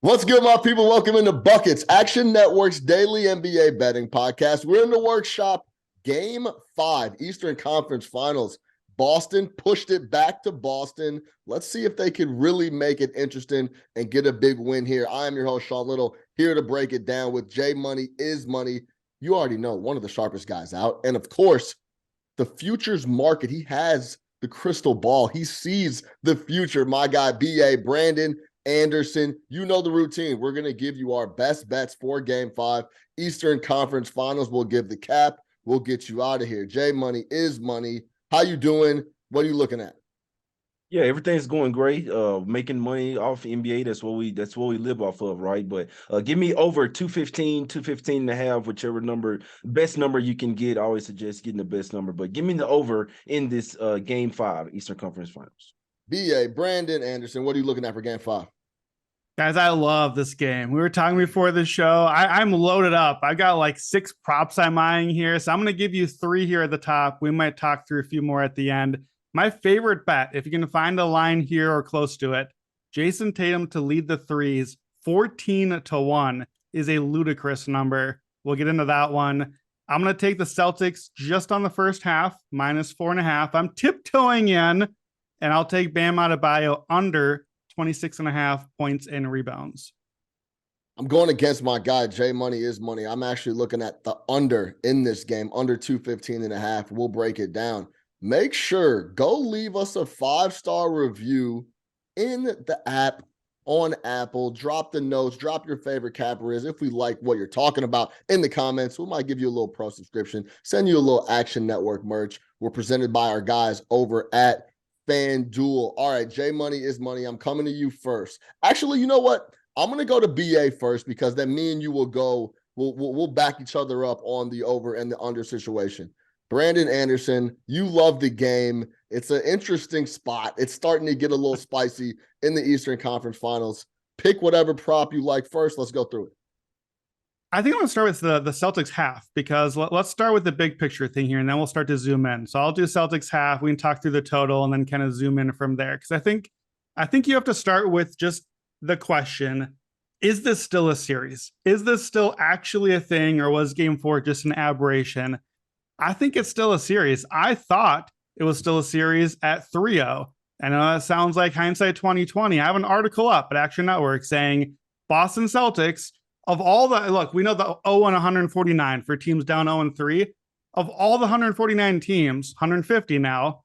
What's good, my people? Welcome into Buckets, Action Network's daily NBA betting podcast. We're in the workshop, Game 5, Eastern Conference Finals. Boston pushed it back to Boston. Let's see if they can really make it interesting and get a big win here. I am your host, Sean Little, here to break it down with J Money is Money. You already know, one of the sharpest guys out. And of course, the futures market. He has the crystal ball. He sees the future. My guy, BA, Brandon Anderson, you know the routine. We're going to give you our best bets for Game 5. Eastern Conference Finals. We'll give the cap. We'll get you out of here. J Money is Money. How you doing? What are you looking at? Yeah, everything's going great. Making money off NBA. That's what we live off of, right? But give me over 215, 215 and a half, whichever number, best number you can get. I always suggest getting the best number, but give me the over in this Game 5 Eastern Conference Finals. BA, Brandon Anderson, what are you looking at for Game 5? Guys, I love this game. We were talking before the show. I'm loaded up. I got like 6 props I'm eyeing here. So I'm going to give you 3 here at the top. We might talk through a few more at the end. My favorite bet, if you can find a line here or close to it, Jason Tatum to lead the threes, 14-1 is a ludicrous number. We'll get into that one. I'm going to take the Celtics just on the first half, -4.5. I'm tiptoeing in, and I'll take Bam Adebayo under 26.5 points and rebounds. I'm going against my guy, J Money is Money. I'm actually looking at the under in this game, under 215 and a half. We'll break it down. Make sure, go leave us a 5-star review in the app on Apple. Drop the notes, drop your favorite capper is. If we like what you're talking about in the comments, we might give you a little pro subscription, send you a little Action Network merch. We're presented by our guys over at FanDuel. All right, J Money is Money. I'm coming to you first. Actually, you know what? I'm going to go to BA first because then me and you will go, we'll back each other up on the over and the under situation. Brandon Anderson, you love the game. It's an interesting spot. It's starting to get a little spicy in the Eastern Conference Finals. Pick whatever prop you like first. Let's go through it. I think I'm going to start with the Celtics half because let's start with the big picture thing here, and then we'll start to zoom in. So I'll do Celtics half. We can talk through the total and then kind of zoom in from there. Because I think you have to start with just the question, is this still a series? Is this still actually a thing, or was Game 4 just an aberration? I think it's still a series. I thought it was still a series at 3-0. I know that sounds like hindsight 2020. I have an article up at Action Network saying Boston Celtics, of all the, look, we know the 0-149 for teams down 0-3. Of all the 149 teams, 150 now,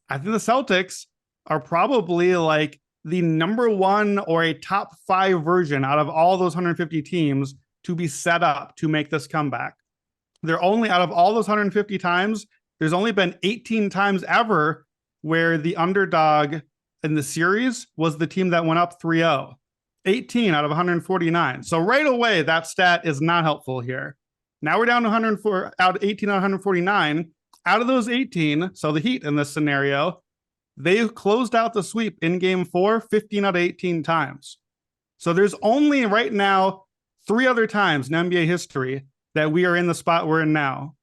I think the Celtics are probably like the number 1 or a top 5 version out of all those 150 teams to be set up to make this comeback. They're only, out of all those 150 times, there's only been 18 times ever where the underdog in the series was the team that went up 3-0. 18 out of 149. So right away, that stat is not helpful here. Now we're down to 104 out 18 out of 149. Out of those 18, so the Heat in this scenario, they closed out the sweep in Game 4 15 out of 18 times. So there's only right now 3 other times in NBA history that we are in the spot we're in now,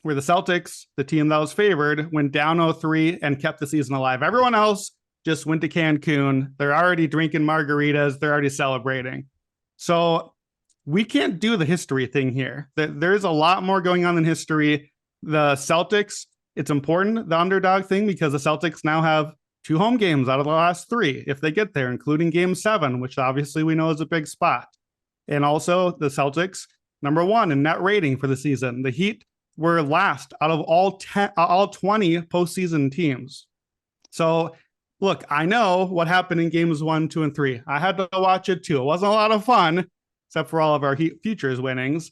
where the Celtics, the team that was favored, went down 0-3 and kept the season alive. Everyone else just went to Cancun. They're already drinking margaritas. They're already celebrating. So we can't do the history thing here. There's a lot more going on than history. The Celtics, it's important, the underdog thing, because the Celtics now have 2 home games out of the last 3, if they get there, including Game 7, which obviously we know is a big spot. And also the Celtics, number 1 in net rating for the season. The Heat were last out of all 20 postseason teams. So look, I know what happened in games 1, 2, and 3. I had to watch it too. It wasn't a lot of fun, except for all of our Heat futures winnings.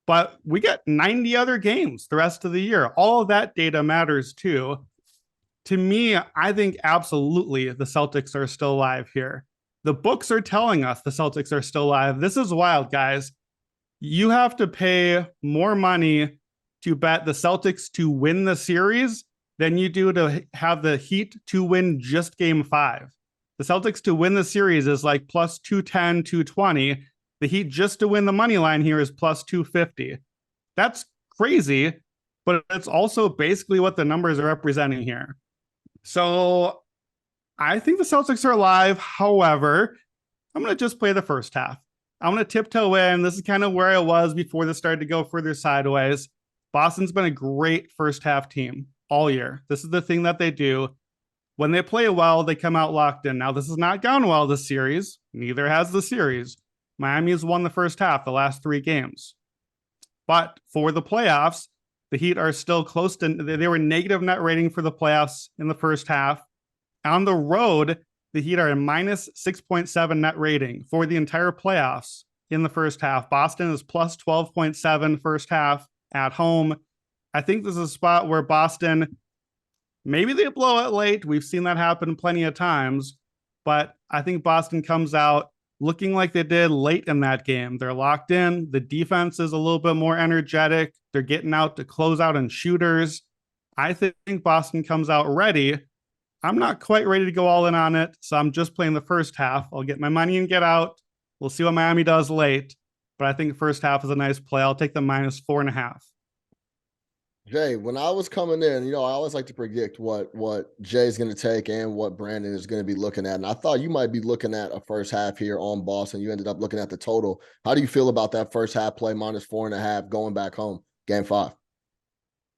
But we get 90 other games the rest of the year. All of that data matters too. To me, I think absolutely the Celtics are still alive here. The books are telling us the Celtics are still alive. This is wild, guys. You have to pay more money to bet the Celtics to win the series than you do to have the Heat to win just Game 5. The Celtics to win the series is like plus 210, 220. The Heat just to win the money line here is plus 250. That's crazy, but it's also basically what the numbers are representing here. So I think the Celtics are alive. However, I'm going to just play the first half. I'm going to tiptoe in. This is kind of where I was before this started to go further sideways. Boston's been a great first half team all year. This is the thing that they do. When they play well, they come out locked in. Now, this has not gone well this series. Neither has the series. Miami has won the first half, the last 3 games. But for the playoffs, the Heat are still close to, they were negative net rating for the playoffs in the first half. On the road, the Heat are a minus 6.7 net rating for the entire playoffs in the first half. Boston is plus 12.7 first half at home. I think this is a spot where Boston, maybe they blow it late. We've seen that happen plenty of times, but I think Boston comes out looking like they did late in that game. They're locked in. The defense is a little bit more energetic. They're getting out to close out and shooters. I think Boston comes out ready. I'm not quite ready to go all in on it, so I'm just playing the first half. I'll get my money and get out. We'll see what Miami does late, but I think the first half is a nice play. I'll take the minus 4.5. Jay, when I was coming in, I always like to predict what Jay's going to take and what Brandon is going to be looking at. And I thought you might be looking at a first half here on Boston. You ended up looking at the total. How do you feel about that first half play minus 4.5 going back home, game 5?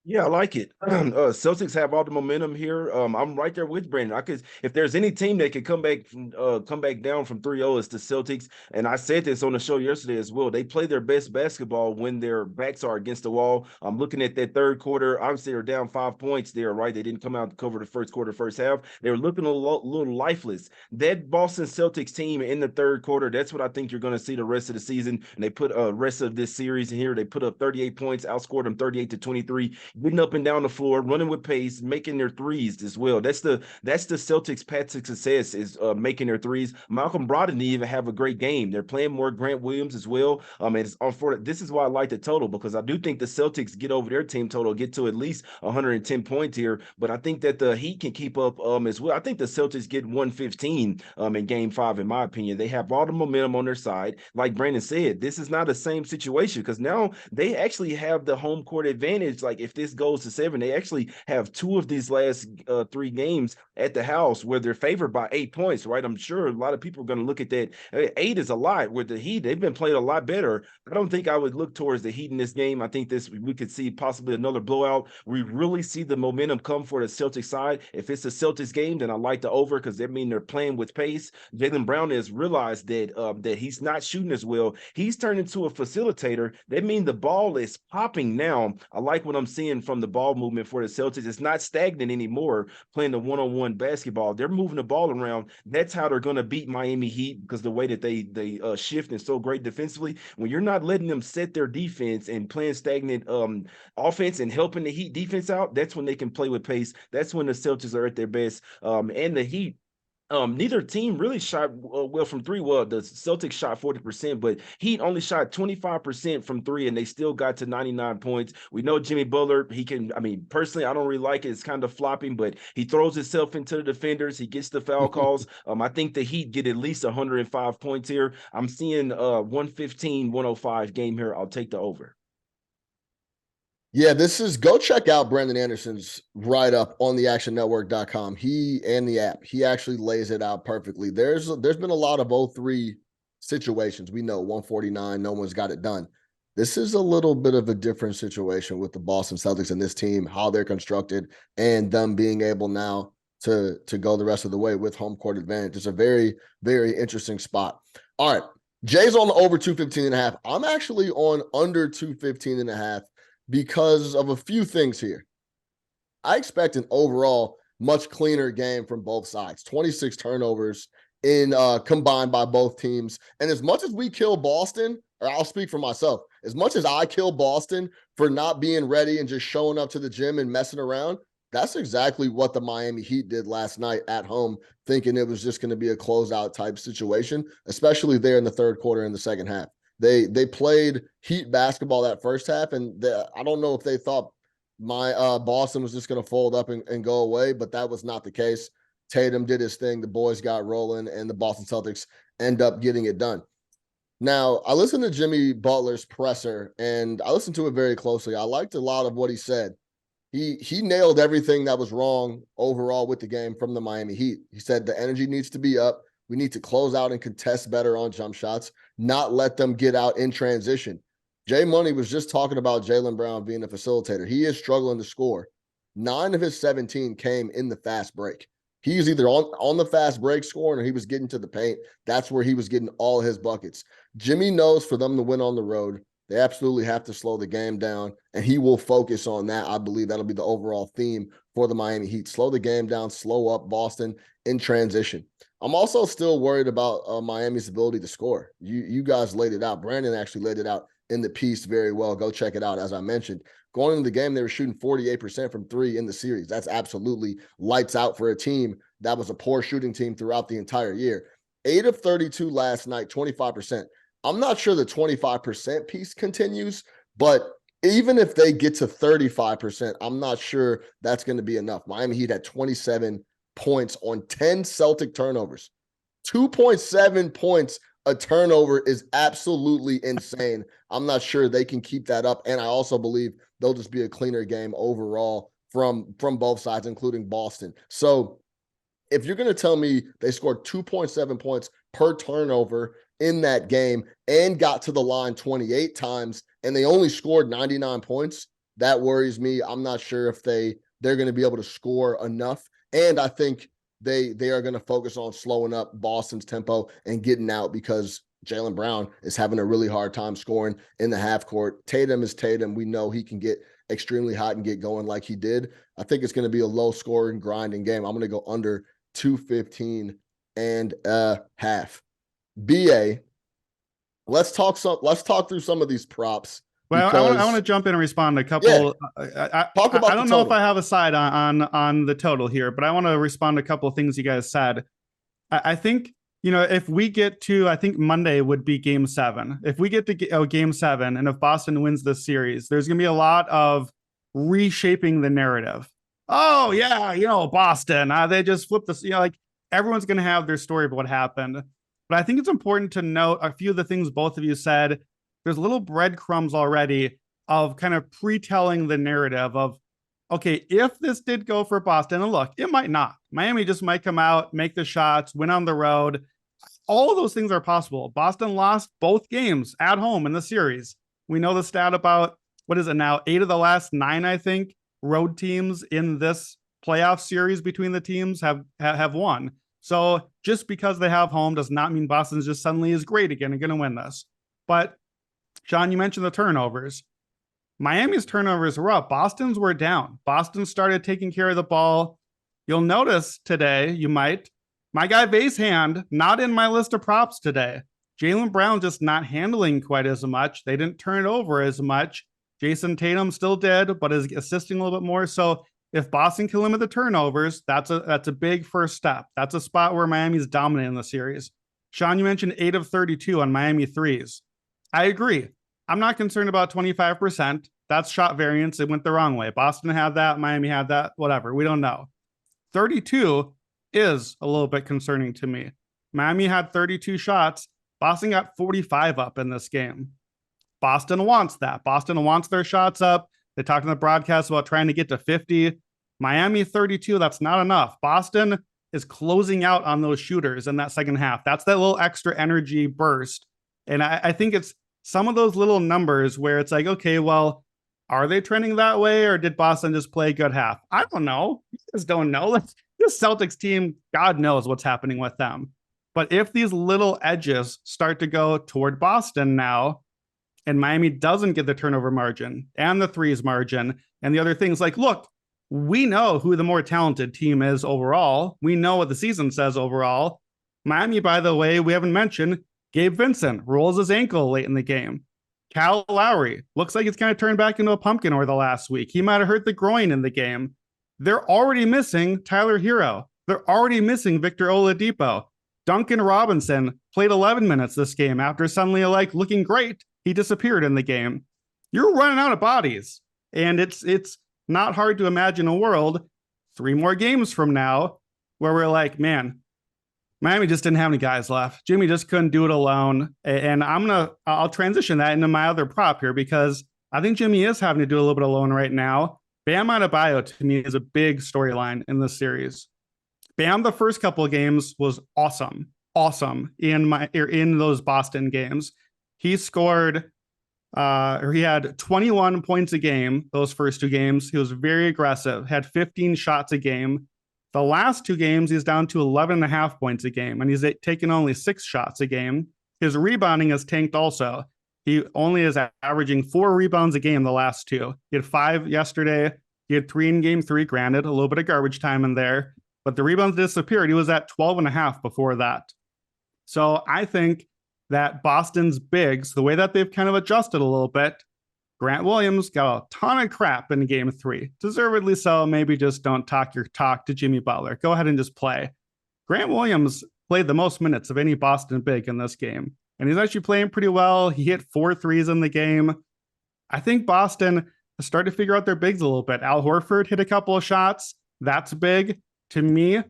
Yeah, I like it. Celtics have all the momentum here. I'm right there with Brandon. If there's any team that could come back down from 3-0, it's the Celtics. And I said this on the show yesterday as well. They play their best basketball when their backs are against the wall. I'm looking at that third quarter. Obviously, they're down 5 points there, right? They didn't come out to cover the first quarter, first half. They were looking a little lifeless. That Boston Celtics team in the third quarter, that's what I think you're going to see the rest of the season. And they put rest of this series in here. They put up 38 points, outscored them 38-23. Getting up and down the floor, running with pace, making their threes as well. That's the Celtics' path to success is making their threes. Malcolm Brogdon didn't even have a great game. They're playing more Grant Williams as well. This is why I like the total, because I do think the Celtics get over their team total, get to at least 110 points here. But I think that the Heat can keep up as well. I think the Celtics get 115 in Game 5, in my opinion. They have all the momentum on their side. Like Brandon said, this is not the same situation because now they actually have the home court advantage. Like if this goes to 7, they actually have 2 of these last 3 games at the house where they're favored by 8 points, right? I'm sure a lot of people are going to look at that. 8 is a lot. With the Heat, they've been playing a lot better. I don't think I would look towards the Heat in this game. I think we could see possibly another blowout. We really see the momentum come for the Celtics side. If it's a Celtics game, then I like the over because that means they're playing with pace. Jaylen Brown has realized that he's not shooting as well. He's turned into a facilitator. That means the ball is popping now. I like what I'm seeing from the ball movement for the Celtics. It's not stagnant anymore playing the one-on-one basketball. They're moving the ball around. That's how they're going to beat Miami Heat because the way that they shift and so great defensively. When you're not letting them set their defense and playing stagnant offense and helping the Heat defense out, that's when they can play with pace. That's when the Celtics are at their best. And the Heat, neither team really shot well from 3. Well, the Celtics shot 40%, but Heat only shot 25% from 3, and they still got to 99 points. We know Jimmy Butler, personally, I don't really like it. It's kind of flopping, but he throws himself into the defenders. He gets the foul calls. I think the Heat get at least 105 points here. I'm seeing 115, 105 game here. I'll take the over. Yeah, go check out Brandon Anderson's write-up on theactionnetwork.com. He and the app, he actually lays it out perfectly. There's been a lot of 0-3 situations. We know 149, no one's got it done. This is a little bit of a different situation with the Boston Celtics and this team, how they're constructed, and them being able now to go the rest of the way with home court advantage. It's a very, very interesting spot. All right, Jay's on the over 215.5. I'm actually on under 215.5. because of a few things here. I expect an overall much cleaner game from both sides. 26 turnovers in combined by both teams. And as much as we kill Boston, or I'll speak for myself, as much as I kill Boston for not being ready and just showing up to the gym and messing around, that's exactly what the Miami Heat did last night at home, thinking it was just going to be a closeout type situation, especially there in the third quarter in the second half. They played Heat basketball that first half, and I don't know if they thought Boston was just going to fold up and go away, but that was not the case. Tatum did his thing, the boys got rolling, and the Boston Celtics end up getting it done. Now, I listened to Jimmy Butler's presser, and I listened to it very closely. I liked a lot of what he said. He nailed everything that was wrong overall with the game from the Miami Heat. He said the energy needs to be up. We need to close out and contest better on jump shots, not let them get out in transition. Jay Money was just talking about Jaylen Brown being a facilitator. He is struggling to score. 9 of his 17 came in the fast break. He was either on the fast break scoring or he was getting to the paint. That's where he was getting all his buckets. Jimmy knows for them to win on the road, they absolutely have to slow the game down, and he will focus on that. I believe that'll be the overall theme for the Miami Heat. Slow the game down, slow up Boston in transition. I'm also still worried about Miami's ability to score. You guys laid it out. Brandon actually laid it out in the piece very well. Go check it out. As I mentioned, going into the game, they were shooting 48% from three in the series. That's absolutely lights out for a team that was a poor shooting team throughout the entire year. 8 of 32 last night, 25%. I'm not sure the 25% piece continues, but even if they get to 35%, I'm not sure that's going to be enough. Miami Heat had 27 points on 10 Celtic turnovers. 2.7 points a turnover is absolutely insane. I'm not sure they can keep that up. And I also believe they'll just be a cleaner game overall from both sides, including Boston. So if you're going to tell me they scored 2.7 points per turnover in that game and got to the line 28 times and they only scored 99 points, that worries me. I'm not sure if they're going to be able to score enough. And I think they are going to focus on slowing up Boston's tempo and getting out because Jaylen Brown is having a really hard time scoring in the half court. Tatum is Tatum. We know he can get extremely hot and get going like he did. I think it's going to be a low scoring, grinding game. I'm going to go under 215 and a half. BA, let's talk through some of these props. Well, I want to jump in and respond to a couple. Yeah. I don't know if I have a side on the total here, but I want to respond to a couple of things you guys said. I think, if we get to, I think Monday would be game 7. If we get to game 7 and if Boston wins this series, there's going to be a lot of reshaping the narrative. Oh, yeah, Boston, they just flipped this, everyone's going to have their story of what happened. But I think it's important to note a few of the things both of you said. There's little breadcrumbs already of kind of pre-telling the narrative of, okay, if this did go for Boston, and look, it might not. Miami just might come out, make the shots, win on the road. All of those things are possible. Boston lost both games at home in the series. We know the stat about, what is it now, 8 of the last 9, I think, road teams in this playoff series between the teams have won. So just because they have home does not mean Boston's just suddenly is great again and going to win this. But Sean, you mentioned the turnovers. Miami's turnovers were up. Boston's were down. Boston started taking care of the ball. You'll notice today, my guy Vase Hand, not in my list of props today. Jaylen Brown just not handling quite as much. They didn't turn it over as much. Jason Tatum still did, but is assisting a little bit more. So if Boston can limit the turnovers, that's a big first step. That's a spot where Miami's dominating the series. Sean, you mentioned 8 of 32 on Miami threes. I agree. I'm not concerned about 25%. That's shot variance. It went the wrong way. Boston had that. Miami had that. Whatever. We don't know. 32 is a little bit concerning to me. Miami had 32 shots. Boston got 45 up in this game. Boston wants that. Boston wants their shots up. They talked in the broadcast about trying to get to 50. Miami 32, that's not enough. Boston is closing out on those shooters in that second half. That's that little extra energy burst. And I think it's some of those little numbers where it's like, okay, well, are they trending that way or did Boston just play a good half? I don't know. You just don't know. This Celtics team, God knows what's happening with them. But if these little edges start to go toward Boston now, and Miami doesn't get the turnover margin and the threes margin and the other things, like, look, we know who the more talented team is overall. We know what the season says overall. Miami, by the way, we haven't mentioned, Gabe Vincent rolls his ankle late in the game. Kyle Lowry looks like it's kind of turned back into a pumpkin over the last week. He might have hurt the groin in the game. They're already missing Tyler Hero. They're already missing Victor Oladipo. Duncan Robinson played 11 minutes this game after suddenly, looking great. He disappeared in the game. You're running out of bodies. And it's not hard to imagine a world 3 more games from now where we're like, man, Miami just didn't have any guys left. Jimmy just couldn't do it alone. And I'll transition that into my other prop here because I think Jimmy is having to do a little bit alone right now. Bam Adebayo to me is a big storyline in this series. Bam, the first couple of games was awesome. awesome in those Boston games. He scored he had 21 points a game those first two games. He was very aggressive, had 15 shots a game. The last two games, he's down to 11.5 points a game, and he's taken only 6 shots a game. His rebounding has tanked also. He only is averaging 4 rebounds a game the last two. He had 5 yesterday. He had 3 in game 3, granted, a little bit of garbage time in there, but the rebounds disappeared. He was at 12.5 before that. So I think that Boston's bigs, the way that they've kind of adjusted a little bit, Grant Williams got a ton of crap in game 3. Deservedly so. Maybe just don't talk your talk to Jimmy Butler. Go ahead and just play. Grant Williams played the most minutes of any Boston big in this game, and he's actually playing pretty well. He hit 4 threes in the game. I think Boston has started to figure out their bigs a little bit. Al Horford hit a couple of shots. That's big. To me,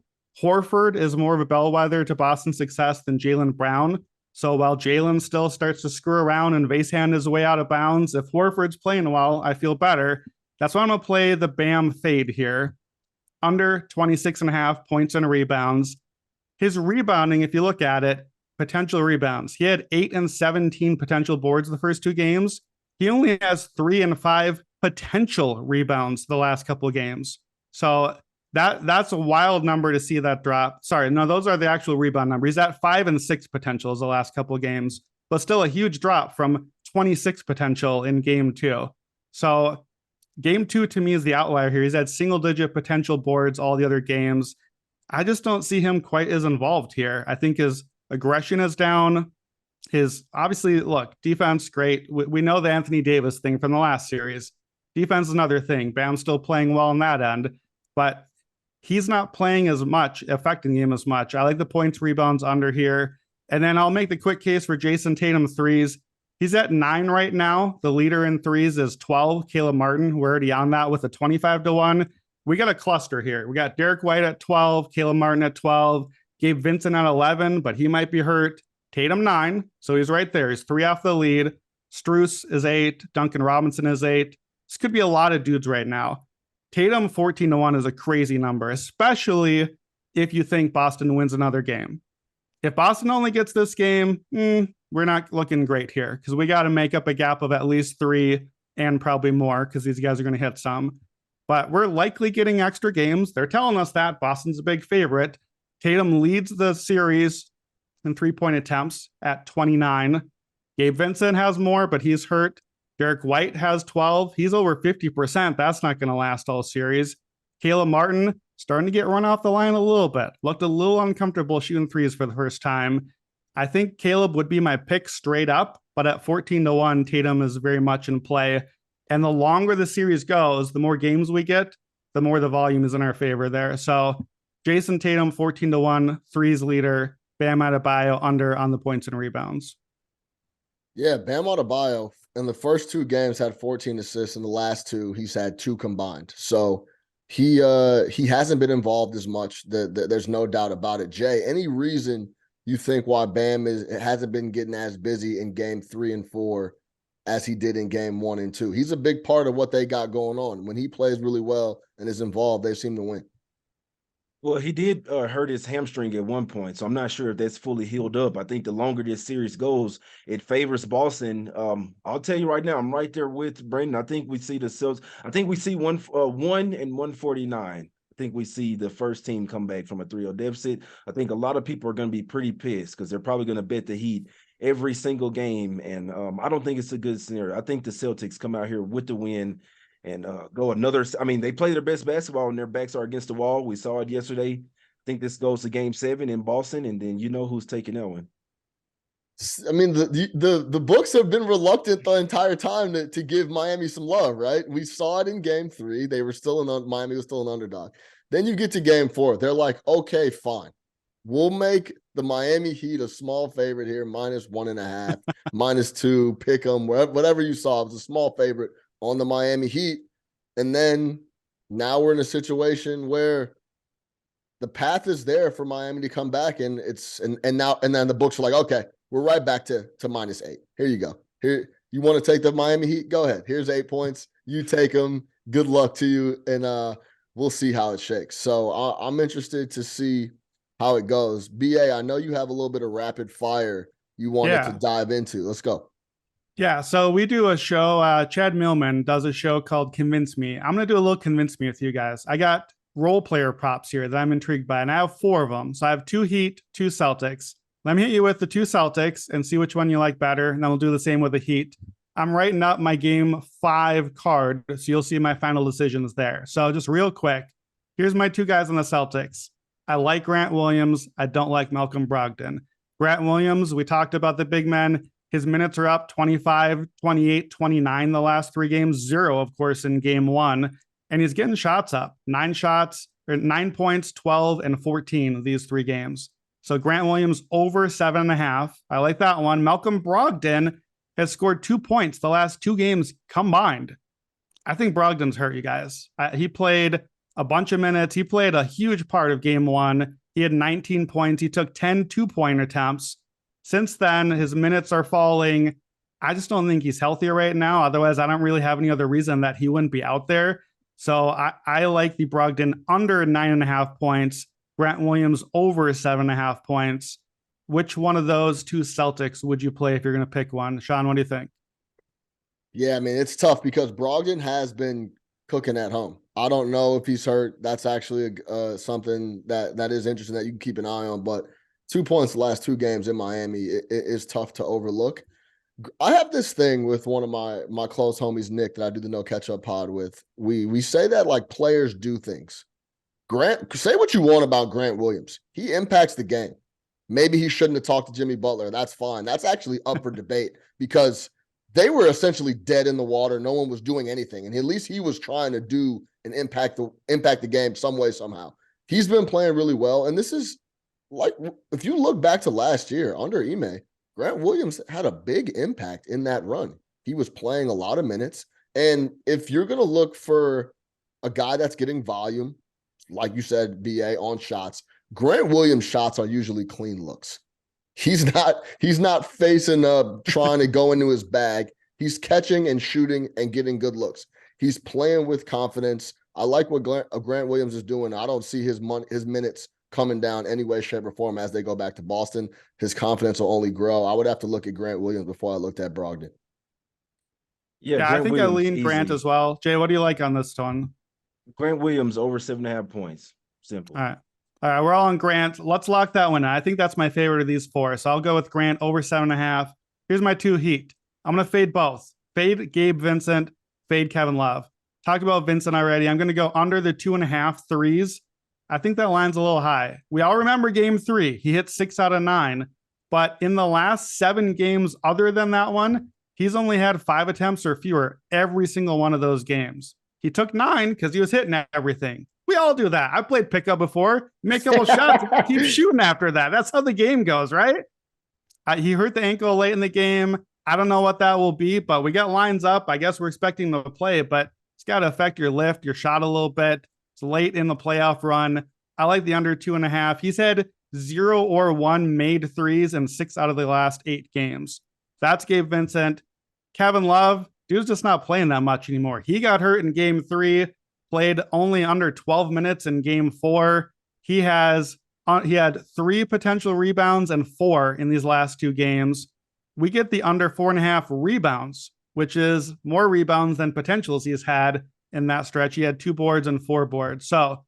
Horford is more of a bellwether to Boston's success than Jaylen Brown. So while Jaylen still starts to screw around and base hand his way out of bounds, if Horford's playing well, I feel better. That's why I'm going to play the Bam fade here. Under 26.5 points and rebounds. His rebounding, if you look at it, potential rebounds. He had 8 and 17 potential boards the first 2 games. He only has 3 and 5 potential rebounds the last couple of games. So that's a wild number to see that drop. Sorry, no, those are the actual rebound numbers. He's at 5 and 6 potentials the last couple of games, but still a huge drop from 26 potential in game 2. So game 2 to me is the outlier here. He's had single-digit potential boards all the other games. I just don't see him quite as involved here. I think his aggression is down. His, obviously, look, defense, great. We know the Anthony Davis thing from the last series. Defense is another thing. Bam's still playing well on that end, but he's not playing as much, affecting the game as much. I like the points, rebounds under here. And then I'll make the quick case for Jason Tatum threes. He's at 9 right now. The leader in threes is 12, Caleb Martin. We're already on that with a 25-1. We got a cluster here. We got Derek White at 12, Caleb Martin at 12, Gabe Vincent at 11, but he might be hurt. Tatum 9, so he's right there. He's 3 off the lead. Strus is 8. Duncan Robinson is 8. This could be a lot of dudes right now. Tatum 14-1 is a crazy number, especially if you think Boston wins another game. If Boston only gets this game, we're not looking great here because we got to make up a gap of at least 3 and probably more because these guys are going to hit some. But we're likely getting extra games. They're telling us that Boston's a big favorite. Tatum leads the series in 3-point attempts at 29. Gabe Vincent has more, but he's hurt. Derek White has 12. He's over 50%. That's not going to last all series. Caleb Martin starting to get run off the line a little bit. Looked a little uncomfortable shooting threes for the first time. I think Caleb would be my pick straight up, but at 14-1, Tatum is very much in play. And the longer the series goes, the more games we get, the more the volume is in our favor there. So Jason Tatum, 14-1, threes leader. Bam Adebayo under on the points and rebounds. Yeah, Bam Adebayo in the first 2 games had 14 assists. In the last 2, he's had 2 combined. So he hasn't been involved as much. There's no doubt about it. Jay, any reason you think why Bam hasn't been getting as busy in game 3 and 4 as he did in game 1 and 2? He's a big part of what they got going on. When he plays really well and is involved, they seem to win. Well, he did hurt his hamstring at one point, so I'm not sure if that's fully healed up. I think the longer this series goes, it favors Boston. I'll tell you right now, I'm right there with Brandon. I think we see the Celtics. I think we see 1 and 149. I think we see the first team come back from a 3-0 deficit. I think a lot of people are going to be pretty pissed because they're probably going to bet the Heat every single game, and I don't think it's a good scenario. I think the Celtics come out here with the win and go another. I mean, they play their best basketball and their backs are against the wall. We saw it yesterday. I think this goes to game 7 in Boston, and then you know who's taking that one. I mean, the books have been reluctant the entire time to give Miami some love, right? We saw it in game 3. They were Miami was still an underdog. Then you get to game 4. They're like, okay, fine. We'll make the Miami Heat a small favorite here, -1.5, -2, pick them, whatever you saw. It was a small favorite on the Miami Heat. And then now we're in a situation where the path is there for Miami to come back. And then the books are like, okay, we're right back to -8. Here you go. Here, you want to take the Miami Heat? Go ahead. Here's 8 points. You take them. Good luck to you. And we'll see how it shakes. So I'm interested to see how it goes. BA, I know you have a little bit of rapid fire you wanted to dive into. Let's go. Yeah, so we do a show. Chad Millman does a show called Convince Me. I'm going to do a little Convince Me with you guys. I got role player props here that I'm intrigued by, and I have 4 of them. So I have 2 Heat, 2 Celtics. Let me hit you with the 2 Celtics and see which one you like better, and then we'll do the same with the Heat. I'm writing up my game 5 card, so you'll see my final decisions there. So just real quick, here's my 2 guys on the Celtics. I like Grant Williams. I don't like Malcolm Brogdon. Grant Williams, we talked about the big men. His minutes are up 25, 28, 29 the last 3 games, 0, of course, in game 1. And he's getting shots up, 9 shots, or 9 points, 12, and 14 of these 3 games. So Grant Williams over 7.5. I like that one. Malcolm Brogdon has scored 2 points the last 2 games combined. I think Brogdon's hurt, you guys. He played a bunch of minutes. He played a huge part of game 1. He had 19 points. He took 10 2-point attempts. Since then, his minutes are falling. I just don't think he's healthier right now. Otherwise, I don't really have any other reason that he wouldn't be out there. So I like the Brogdon under 9.5 points, Grant Williams over 7.5 points. Which one of those 2 Celtics would you play if you're going to pick one? Sean, what do you think? Yeah, I mean, it's tough because Brogdon has been cooking at home. I don't know if he's hurt. That's actually something that is interesting that you can keep an eye on. But 2 points the last 2 games in Miami it is tough to overlook. I have this thing with one of my close homies, Nick, that I do the No Catch Up pod with. We say that like players do things. Say what you want about Grant Williams. He impacts the game. Maybe he shouldn't have talked to Jimmy Butler. That's fine. That's actually up for debate because they were essentially dead in the water. No one was doing anything. And at least he was trying to do and impact the game some way, somehow. He's been playing really well. And this is like, if you look back to last year under Ime, Grant Williams had a big impact in that run. He was playing a lot of minutes. And if you're going to look for a guy that's getting volume, like you said, BA, on shots, Grant Williams' shots are usually clean looks. He's not facing up trying to go into his bag. He's catching and shooting and getting good looks. He's playing with confidence. I like what Grant Williams is doing. I don't see his minutes coming down any way, shape, or form as they go back to Boston. His confidence will only grow. I would have to look at Grant Williams before I looked at Brogdon. Yeah, I think Williams, I lean Grant as well. Jay, what do you like on this one? Grant Williams over 7.5 points. Simple. All right, we're all on Grant. Let's lock that one in. I think that's my favorite of these 4. So I'll go with Grant over 7.5. Here's my 2 Heat. I'm going to fade both. Fade Gabe Vincent, fade Kevin Love. Talked about Vincent already. I'm going to go under the 2.5 threes. I think that line's a little high. We all remember game 3. He hit 6 out of 9. But in the last 7 games other than that one, he's only had 5 attempts or fewer every single one of those games. He took 9 because he was hitting everything. We all do that. I've played pickup before. Make a couple shots, keep shooting after that. That's how the game goes, right? He hurt the ankle late in the game. I don't know what that will be, but we got lines up. I guess we're expecting him to play, but it's got to affect your lift, your shot a little bit. It's late in the playoff run. I like the under 2.5. He's had 0 or 1 made threes in 6 out of the last 8 games. That's Gabe Vincent. Kevin Love, dude's just not playing that much anymore. He got hurt in game 3, played only under 12 minutes in game 4. He had 3 potential rebounds and 4 in these last 2 games. We get the under 4.5 rebounds, which is more rebounds than potentials he's had in that stretch. He had 2 boards and 4 boards. So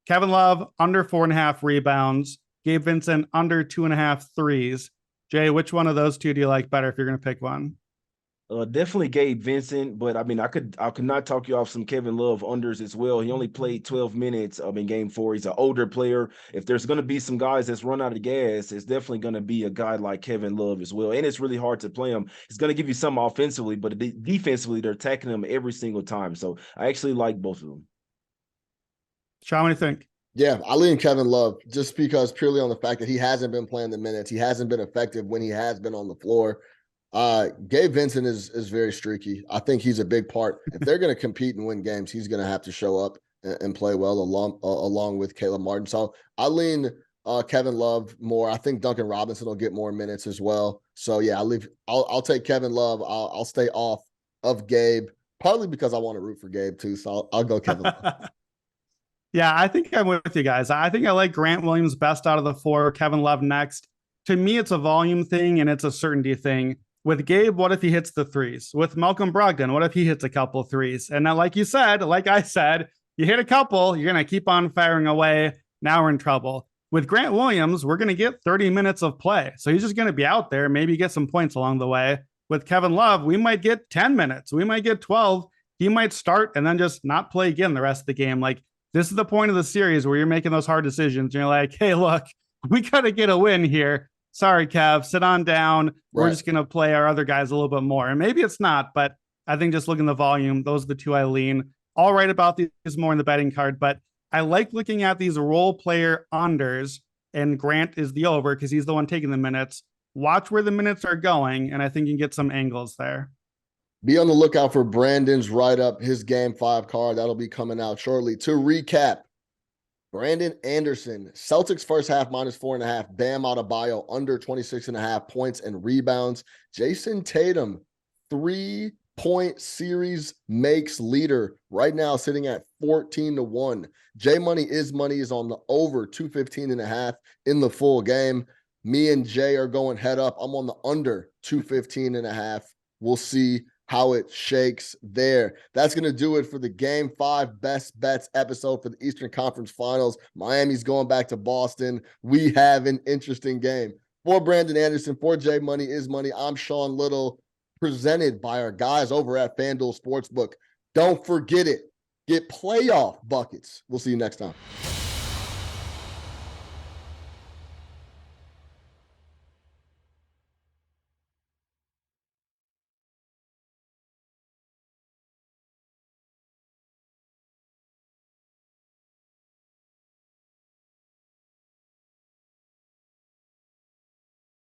Kevin Love under 4.5 rebounds, Gabe Vincent under 2.5 threes. Jay, which one of those 2 do you like better if you're going to pick one? Definitely Gabe Vincent, but I mean, I could not talk you off some Kevin Love unders as well. He only played 12 minutes in game 4. He's an older player. If there's going to be some guys that's run out of gas, it's definitely going to be a guy like Kevin Love as well. And it's really hard to play him. It's going to give you some offensively, but defensively, they're attacking him every single time. So I actually like both of them. Sean, what do you think? Yeah, I lean Kevin Love just because purely on the fact that he hasn't been playing the minutes. He hasn't been effective when he has been on the floor. Gabe Vincent is very streaky. I think he's a big part. If they're going to compete and win games, he's going to have to show up and play well along with Caleb Martin. So I lean Kevin Love more. I think Duncan Robinson will get more minutes as well. So yeah, I'll take Kevin Love. I'll stay off of Gabe, partly because I want to root for Gabe too. So I'll go Kevin Love. Yeah, I think I'm with you guys. I think I like Grant Williams best out of the four, Kevin Love next. To me, it's a volume thing and it's a certainty thing. With Gabe, what if he hits the threes? With Malcolm Brogdon, what if he hits a couple of threes? And now, like you said, like I said, you hit a couple, you're going to keep on firing away. Now we're in trouble. With Grant Williams, we're going to get 30 minutes of play. So he's just going to be out there, maybe get some points along the way. With Kevin Love, we might get 10 minutes. We might get 12. He might start and then just not play again the rest of the game. Like, this is the point of the series where you're making those hard decisions. You're like, hey, look, we got to get a win here. Sorry, Kev, sit on down. We're just going to play our other guys a little bit more. And maybe it's not, but I think just looking at the volume, those are the two I lean. All right about these more in the betting card, but I like looking at these role player unders, and Grant is the over because he's the one taking the minutes. Watch where the minutes are going, and I think you can get some angles there. Be on the lookout for Brandon's write-up, his Game 5 card. That'll be coming out shortly. To recap, Brandon Anderson, Celtics first half -4.5. Bam Adebayo under 26.5 points and rebounds. Jason Tatum, 3-point series makes leader. Right now sitting at 14-1. J Money is on the over 215.5 in the full game. Me and Jay are going head up. I'm on the under 215.5. We'll see how it shakes there. That's going to do it for the Game 5 Best Bets episode for the Eastern Conference Finals. Miami's going back to Boston. We have an interesting game. For Brandon Anderson, for J Money is Money, I'm Sean Little, presented by our guys over at FanDuel Sportsbook. Don't forget it. Get playoff buckets. We'll see you next time.